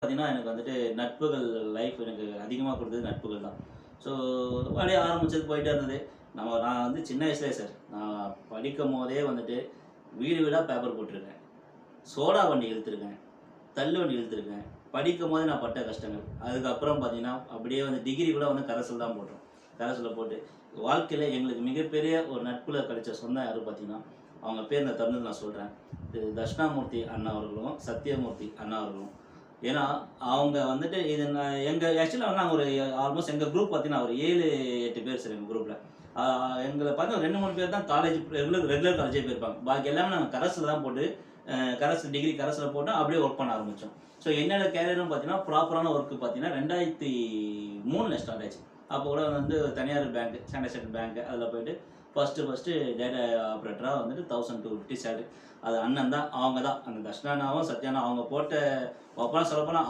பார்த்தீங்கன்னா, எனக்கு வந்துட்டு நட்புகள் லைஃப் எனக்கு அதிகமா குடுத்தது நட்புகள் தான். ஸோ அப்படியே ஆரம்பிச்சது போயிட்டே இருந்தது. நான் வந்து சின்ன வயசுலயே சார், நான் படிக்கும்போதே வந்துட்டு வீடு வீடா பேப்பர் போட்டிருக்கேன். சோடா வண்டி இழுத்துருக்கேன். தள்ளு வண்டி இழுத்துருக்கேன். படிக்கும்போது நான் பட்ட கஷ்டங்கள். அதுக்கப்புறம் பார்த்தீங்கன்னா, அப்படியே வந்து டிகிரி கூட வந்து கரஸ்ல தான் போட்டோம். கரஸ்ல போட்டு வாழ்க்கையில எங்களுக்கு மிகப்பெரிய ஒரு நட்புல கிடைச்ச சொந்தம் யாரு பார்த்தீங்கன்னா, அவங்க பேர் இந்த தருணத்துல நான் சொல்றேன். திரு தட்சிணாமூர்த்தி அண்ணா அவர்களும், சத்தியமூர்த்தி அண்ணா அவர்களும். ஏன்னா, அவங்க வந்துட்டு இது நான் ஆக்சுவலா வந்து நாங்க ஒரு ஆல்மோஸ்ட் எங்க குரூப் பார்த்தீங்கன்னா, ஒரு 7, 8 பேர் சார் எங்க குரூப்ல. ஆ எங்கள பார்த்தீங்கன்னா 2, 3 பேர் தான் காலேஜ் ரெகுலர் காலேஜே போயிருப்பாங்க. பாக்கி எல்லாமே நாங்க கரஸ்ல தான் போட்டு கரஸ் டிகிரி கரஸ்ல போட்டு அப்படியே ஒர்க் பண்ண ஆரம்பிச்சோம். ஸோ என்னோட கேரியரும் பார்த்தீங்கன்னா, ப்ராப்பரான ஒர்க் பார்த்தீங்கன்னா 2003ல ஸ்டார்ட் ஆச்சு. அப்போ கூட வந்து தனியார் பேங்க், ஸ்டாண்டர்ட் சார்ட்டர்ட் பேங்க் அதில போயிட்டு ஃபர்ஸ்ட்டு டேட்டா ஆப்பரேட்டரா வந்துட்டு 1250 சேலரி. அது அண்ணன் தான், அவங்க தான். அந்த தர்ஷனா அண்ணாவும், சத்யா அண்ணா அவங்க போட்ட ஓப்பனா சொல்லப்போனா